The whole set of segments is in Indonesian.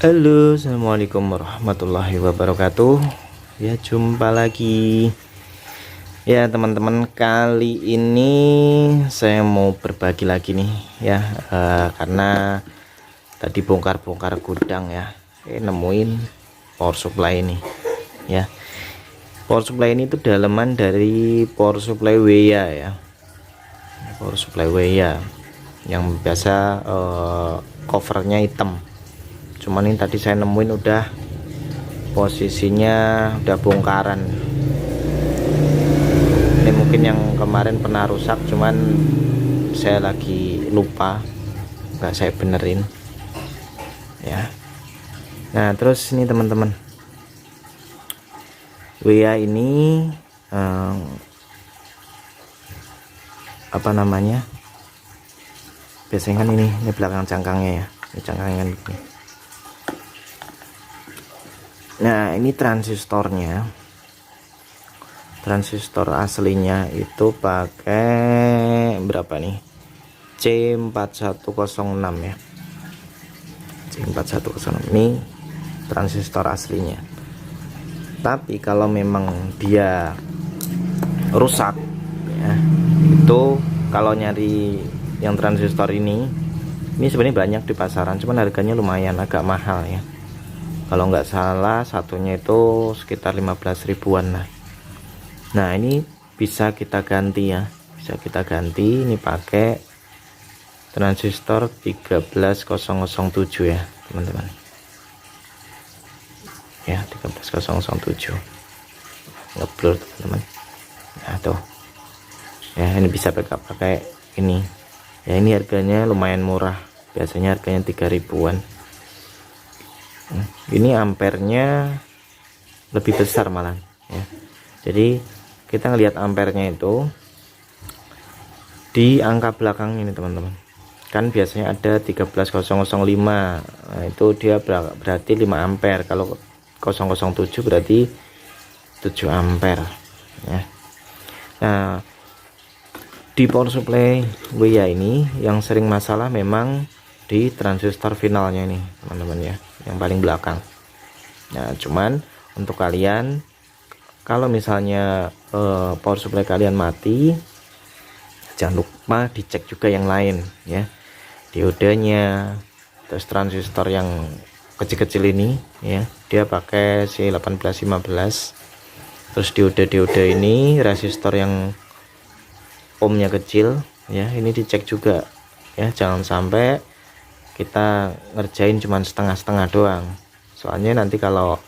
Halo, assalamualaikum warahmatullahi wabarakatuh. Ya, jumpa lagi. Ya, teman-teman, kali ini saya mau berbagi lagi nih ya, karena tadi bongkar-bongkar gudang ya, nemuin power supply ini ya. Power supply ini tuh daleman dari power supply WEA ya, power supply WEA yang biasa covernya hitam. Cuman ini tadi saya nemuin udah posisinya udah bongkaran. Ini mungkin yang kemarin pernah rusak, cuman saya lagi lupa, nggak saya benerin ya. Nah, terus ini teman-teman, WA ini apa namanya, biasanya kan ini belakang cangkangnya ya, ini cangkangnya kan begini. Nah, ini transistornya, transistor aslinya itu pakai berapa nih, C4106 ya, C4106 ini transistor aslinya. Tapi kalau memang dia rusak ya, itu kalau nyari yang transistor ini sebenarnya banyak di pasaran, cuman harganya lumayan agak mahal ya. Kalau nggak salah satunya itu sekitar 15 ribuan lah. Nah, ini bisa kita ganti ya, bisa kita ganti. Ini pakai transistor 13007 ya teman-teman ya, 13007 ngeblur teman-teman. Nah tuh ya, ini bisa pakai ini ya. Ini harganya lumayan murah, biasanya harganya 3 ribuan. Ini ampernya lebih besar malah ya. Jadi kita ngelihat ampernya itu di angka belakang ini teman-teman, kan biasanya ada 13005. Nah, itu dia berarti 5 ampere. Kalau 007 berarti 7 ampere ya. Nah, di power supply WEA ini yang sering masalah memang di transistor finalnya ini teman-teman ya, yang paling belakang. Nah, cuman untuk kalian kalau misalnya power supply kalian mati, jangan lupa dicek juga yang lain ya, diodenya, terus transistor yang kecil-kecil ini ya, dia pakai C1815. terus diode ini resistor yang ohmnya kecil ya, ini dicek juga ya, jangan sampai kita ngerjain cuman setengah-setengah doang. Soalnya nanti kalau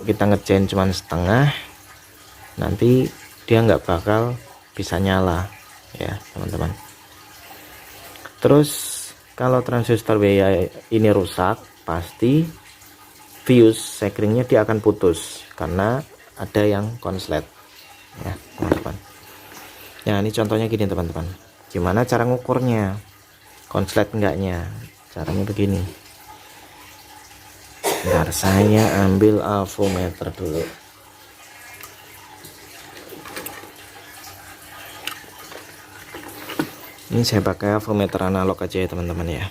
kita ngerjain cuman setengah, nanti dia nggak bakal bisa nyala ya teman-teman. Terus kalau transistor WEA ini rusak, pasti fuse sekringnya dia akan putus karena ada yang konslet ya teman-teman. Nah, ini contohnya gini teman-teman, gimana cara ngukurnya konslet enggaknya. Caranya begini, bentar saya ambil avometer dulu. Ini saya pakai avometer analog aja ya teman-teman ya.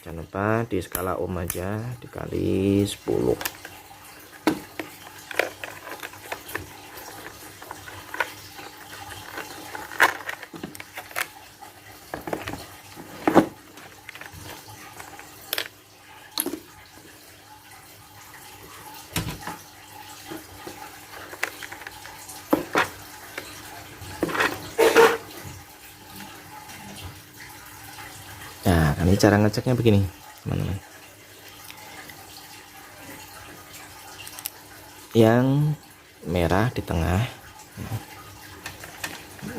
Jangan lupa di skala ohm aja, dikali 10. Nah, ini cara ngeceknya begini teman-teman. Yang merah di tengah,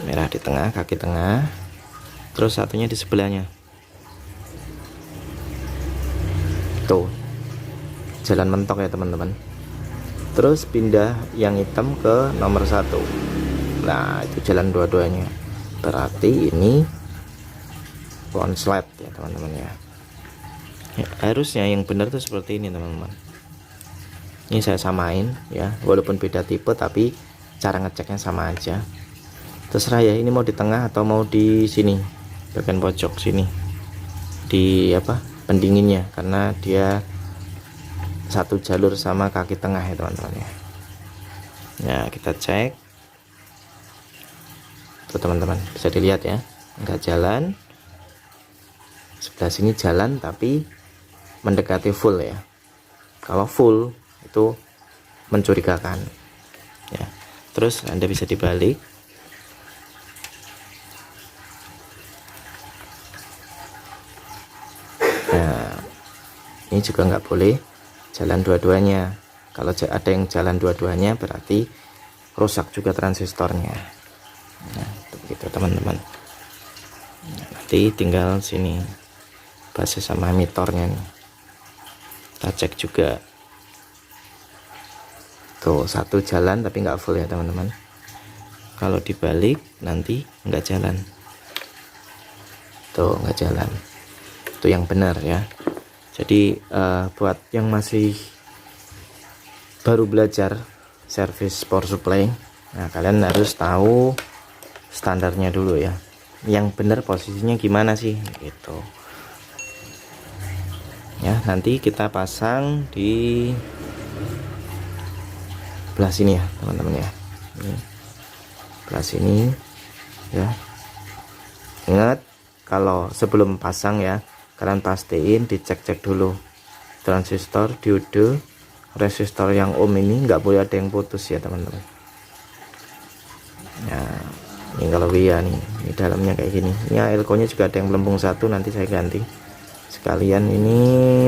merah di tengah, kaki tengah, terus satunya di sebelahnya tuh, jalan mentok ya teman-teman. Terus pindah yang hitam ke nomor 1. Nah, itu jalan dua-duanya, berarti ini konslet ya teman-teman ya. Harusnya yang benar tuh seperti ini teman-teman. Ini saya samain ya, walaupun beda tipe tapi cara ngeceknya sama aja. Terserah ya, ini mau di tengah atau mau di sini bagian pojok sini, di apa, pendinginnya, karena dia satu jalur sama kaki tengah ya teman-teman ya. Nah kita cek tuh teman-teman, bisa dilihat ya, enggak jalan. Sebelah sini jalan tapi mendekati full ya. Kalau full itu mencurigakan ya. Terus Anda bisa dibalik. Nah ini juga nggak boleh jalan dua-duanya. Kalau ada yang jalan dua-duanya berarti rusak juga transistornya. Nah begitu teman-teman. Nah, nanti tinggal sini basis sama emitornya nih, kita cek juga. Tuh satu jalan tapi nggak full ya teman-teman. Kalau dibalik nanti nggak jalan. Tuh nggak jalan. Itu yang benar ya. Jadi buat yang masih baru belajar service power supply, nah kalian harus tahu standarnya dulu ya. Yang benar posisinya gimana sih gitu. Ya nanti kita pasang di belah sini ya teman-teman ya. Ini belah sini ya. Ingat kalau sebelum pasang ya, kalian pastiin dicek-cek dulu transistor, diode, resistor yang ohm ini nggak boleh ada yang putus ya teman-teman. Ya ini kalau WIA nih, ini dalamnya kayak gini. Ini elko nya juga ada yang melempung satu, nanti saya ganti sekalian. Ini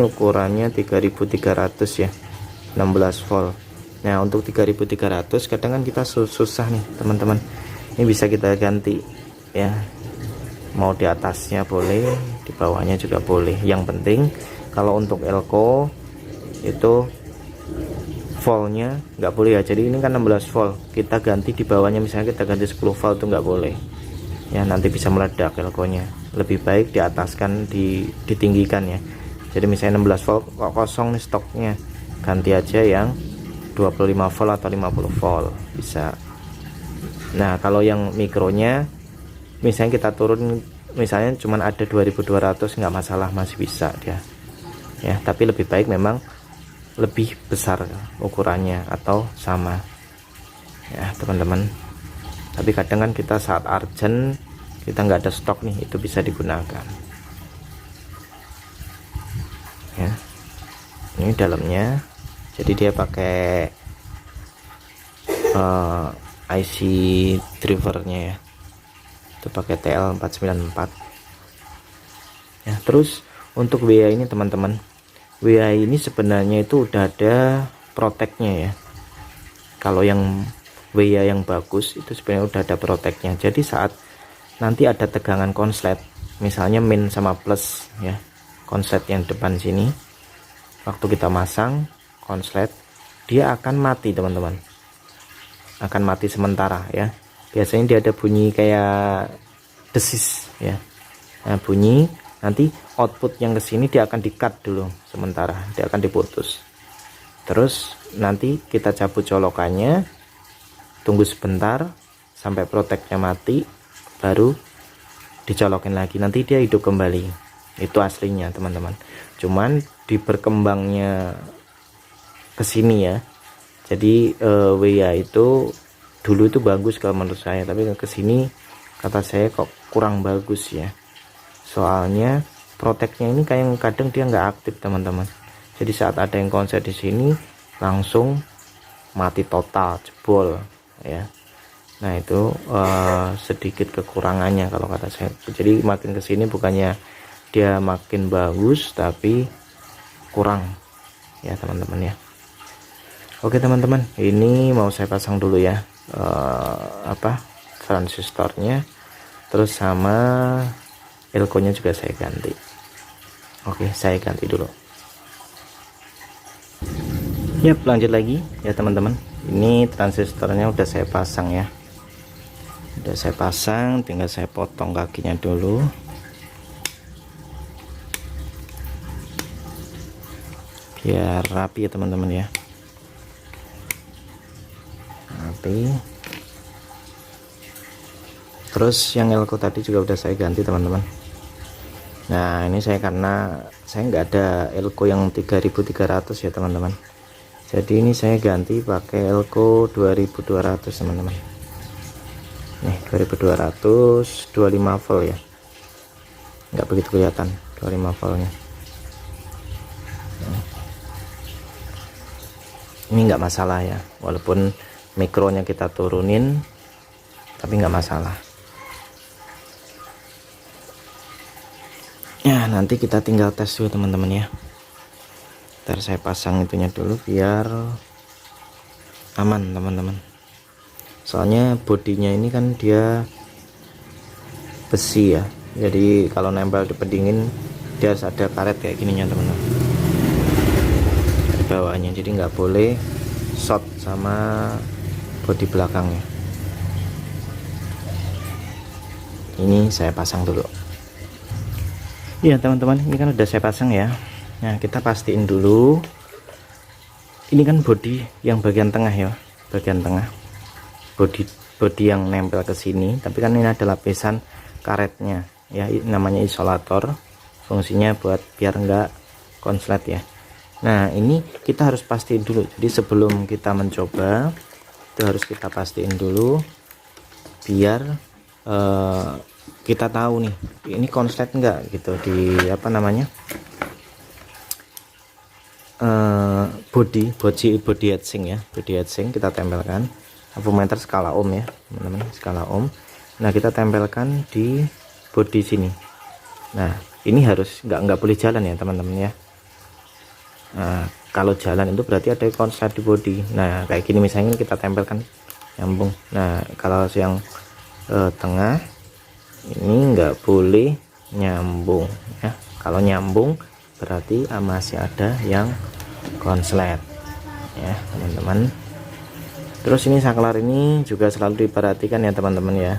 ukurannya 3300 ya, 16 volt. Nah untuk 3300 kadang kan kita susah nih teman-teman, ini bisa kita ganti ya, mau di atasnya boleh, di bawahnya juga boleh. Yang penting kalau untuk elko itu voltnya nggak boleh ya. Jadi ini kan 16 volt, kita ganti di bawahnya, misalnya kita ganti 10 volt itu nggak boleh ya, nanti bisa meledak elko nya. Lebih baik di atas kan, ditinggikan ya. Jadi misalnya 16 volt kok kosong nih stoknya, ganti aja yang 25 volt atau 50 volt bisa. Nah kalau yang mikronya misalnya kita turun, misalnya cuman ada 2200, nggak masalah, masih bisa dia ya. Tapi lebih baik memang lebih besar ukurannya atau sama ya teman-teman. Tapi kadang kan kita saat urgent, kita nggak ada stok nih, itu bisa digunakan ya. Ini dalamnya, jadi dia pakai IC drivernya ya, itu pakai TL494 ya. Terus untuk WA ini teman-teman, WA ini sebenarnya itu udah ada proteknya ya. Kalau yang WA yang bagus itu sebenarnya udah ada proteknya. Jadi saat nanti ada tegangan konslet, misalnya min sama plus ya, konslet yang depan sini, waktu kita masang konslet dia akan mati teman-teman, akan mati sementara ya. Biasanya dia ada bunyi kayak desis ya. Nah bunyi, nanti output yang kesini dia akan di cut dulu sementara, dia akan diputus. Terus nanti kita cabut colokannya, tunggu sebentar sampai proteknya mati, baru dicolokin lagi, nanti dia hidup kembali. Itu aslinya teman-teman, cuman di berkembangnya kesini ya. Jadi WA itu dulu itu bagus kalau menurut saya, tapi kesini kata saya kok kurang bagus ya. Soalnya proteknya ini kayak kadang dia nggak aktif teman-teman. Jadi saat ada yang konser di sini langsung mati total, jebol ya. Nah itu sedikit kekurangannya kalau kata saya. Jadi makin kesini bukannya dia makin bagus, tapi kurang ya teman-teman ya. Oke teman-teman, ini mau saya pasang dulu ya transistornya, terus sama elko nya juga saya ganti. Oke, saya ganti dulu. Yap, lanjut lagi ya teman-teman. Ini transistornya udah saya pasang ya, udah saya pasang, tinggal saya potong kakinya dulu. Biar rapi ya teman-teman ya, rapi. Terus yang elko tadi juga udah saya ganti teman-teman. Nah ini karena saya nggak ada elko yang 3300 ya teman-teman, jadi ini saya ganti pakai elko 2200 teman-teman. Nih 2200 25 volt ya, nggak begitu kelihatan 25 voltnya. Ini nggak masalah ya, walaupun mikronya kita turunin tapi nggak masalah ya. Nanti kita tinggal tes dulu teman-teman ya. Ntar saya pasang itunya dulu biar aman teman-teman, soalnya bodinya ini kan dia besi ya, jadi kalau nempel di pendingin dia harus ada karet kayak gininya teman-teman di bawahnya, jadi nggak boleh short sama bodi belakangnya. Ini saya pasang dulu ya teman-teman, ini kan udah saya pasang ya. Nah kita pastiin dulu, ini kan bodi yang bagian tengah ya, bagian tengah bodi yang nempel ke sini, tapi kan ini ada lapisan karetnya ya, namanya isolator, fungsinya buat biar enggak konslet ya. Nah ini kita harus pastiin dulu, jadi sebelum kita mencoba itu harus kita pastiin dulu biar kita tahu nih ini konslet enggak gitu di apa namanya body heatsink ya, body heatsink kita tempelkan ampermeter skala ohm ya teman-teman, skala ohm. Nah kita tempelkan di body sini. Nah ini harus nggak boleh jalan ya teman-teman ya. Nah kalau jalan itu berarti ada konslet di body. Nah kayak gini misalnya kita tempelkan nyambung. Nah kalau yang tengah ini nggak boleh nyambung ya, kalau nyambung berarti masih ada yang konslet ya teman-teman. Terus ini saklar ini juga selalu diperhatikan ya teman-teman ya.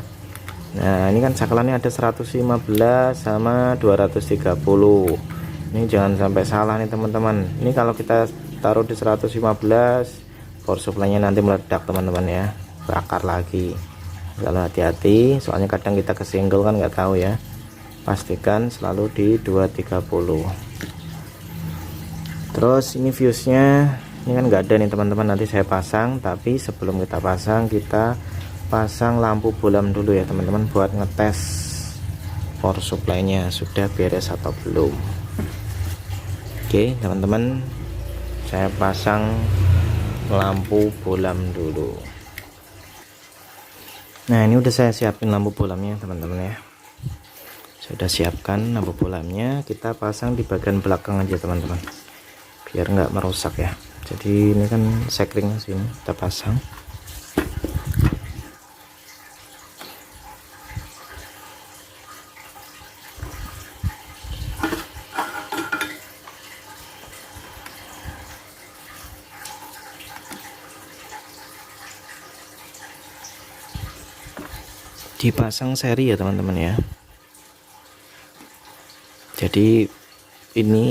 Nah ini kan saklarnya ada 115 sama 230, ini jangan sampai salah nih teman-teman. Ini kalau kita taruh di 115 power supply nya nanti meledak teman-teman ya, bakar lagi. Kalau hati-hati, soalnya kadang kita kesenggol kan nggak tahu ya. Pastikan selalu di 230. Terus ini fuse-nya ini kan nggak ada nih teman-teman, nanti saya pasang. Tapi sebelum kita pasang lampu bolam dulu ya teman-teman, buat ngetes power supply-nya sudah beres atau belum. Oke teman-teman, saya pasang lampu bolam dulu. Nah ini udah saya siapin lampu bolamnya teman-teman ya, sudah siapkan lampu bolamnya. Kita pasang di bagian belakang aja teman-teman biar nggak merusak ya. Jadi ini kan sekring sini kita pasang. Dipasang seri ya teman-teman ya. Jadi ini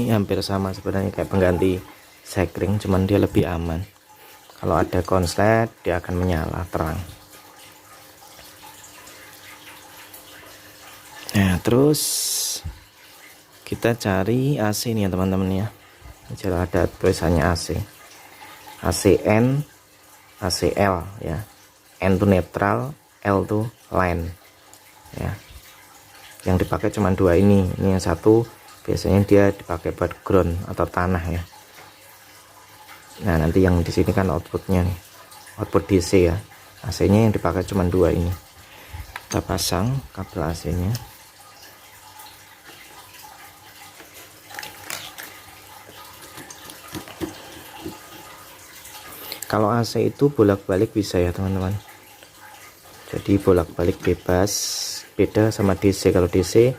hampir sama sebenarnya kayak pengganti sekring, cuman dia lebih aman. Kalau ada konslet dia akan menyala terang. Nah terus kita cari AC nih ya teman-teman ya. Jadi ada tulisannya AC, ACN, ACL ya. N itu netral, L tuh line ya. Yang dipakai cuma dua ini yang satu biasanya dia dipakai buat ground atau tanah ya. Nah nanti yang di sini kan outputnya nih, output DC ya. AC nya yang dipakai cuma dua ini. Kita pasang kabel AC nya. Kalau AC itu bolak-balik bisa ya teman-teman, jadi bolak-balik bebas, beda sama DC. Kalau DC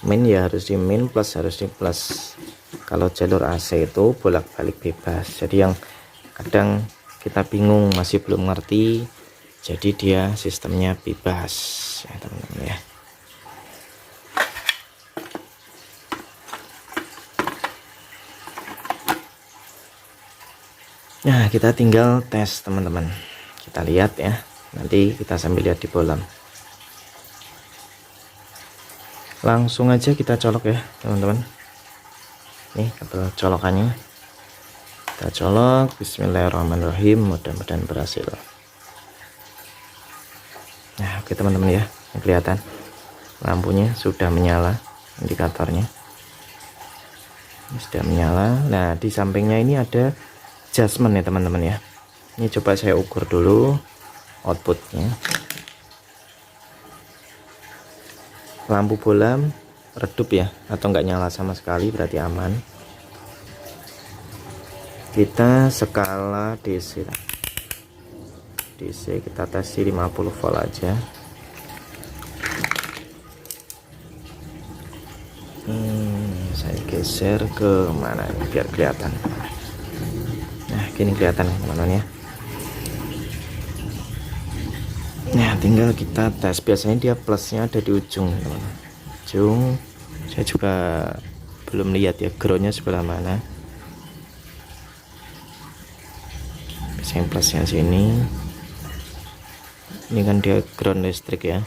min ya harus di min, plus harus di plus. Kalau jalur AC itu bolak-balik bebas, jadi yang kadang kita bingung masih belum ngerti, jadi dia sistemnya bebas ya teman-teman ya. Nah kita tinggal tes teman-teman, kita lihat ya, nanti kita sambil lihat di bolam. Langsung aja kita colok ya teman-teman. Nih kabel colokannya kita colok. Bismillahirrahmanirrahim, mudah-mudahan berhasil. Nah oke teman-teman ya, ini kelihatan lampunya sudah menyala, indikatornya ini sudah menyala. Nah di sampingnya ini ada adjustment ya teman-teman ya. Ini coba saya ukur dulu outputnya. Lampu bola redup ya, atau enggak nyala sama sekali, berarti aman. Kita skala DC kita tes di 50 volt aja. Saya geser ke mana ini biar kelihatan. Nah gini kelihatan teman-teman ya. Nah tinggal kita tes, biasanya dia plusnya ada di ujung teman-teman. Ujung saya juga belum lihat ya groundnya sebelah mana. Biasanya plusnya sini. Ini kan dia ground listrik ya,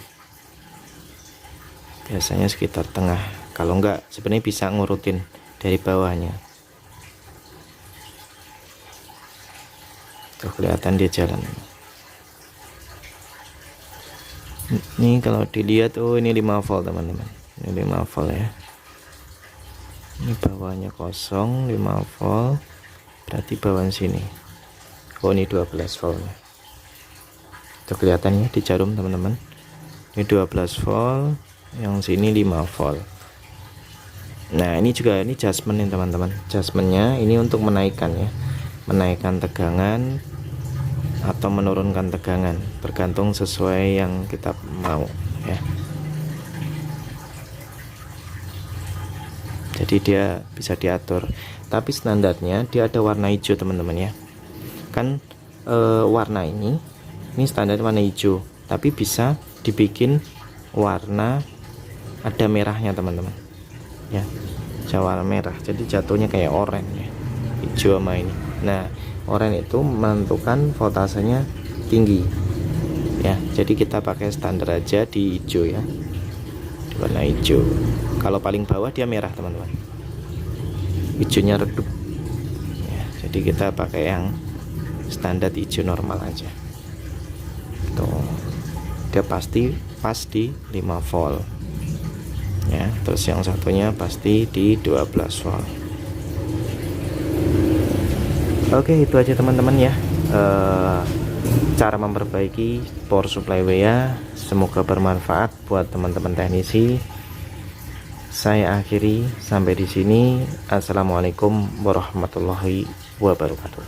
biasanya sekitar tengah. Kalau enggak sebenarnya bisa ngurutin dari bawahnya. Tuh kelihatan dia jalan. Ini kalau dilihat, oh ini 5 volt teman-teman, ini 5 volt ya. Ini bawahnya kosong, 5 volt, berarti bawah sini. Oh ini 12 volt. Itu kelihatan ya di jarum teman-teman. Ini 12 volt, yang sini 5 volt. Nah ini juga ini adjustment nih teman-teman. Adjustmentnya ini untuk menaikkan ya, menaikkan tegangan atau menurunkan tegangan, tergantung sesuai yang kita mau ya. Jadi dia bisa diatur, tapi standarnya dia ada warna hijau teman-teman ya. Kan warna ini standar warna hijau, tapi bisa dibikin warna ada merahnya teman-teman ya, warna merah, jadi jatuhnya kayak oranye ya, hijau sama ini. Nah oranye itu menentukan voltasenya tinggi ya, jadi kita pakai standar aja di hijau ya, di warna hijau. Kalau paling bawah dia merah teman-teman, hijaunya redup ya, jadi kita pakai yang standar hijau normal aja. Tuh dia pasti pas di 5 volt ya, terus yang satunya pasti di 12 volt. Oke itu aja teman-teman ya, cara memperbaiki power supply WA. Semoga bermanfaat buat teman-teman teknisi. Saya akhiri sampai di sini. Assalamualaikum warahmatullahi wabarakatuh.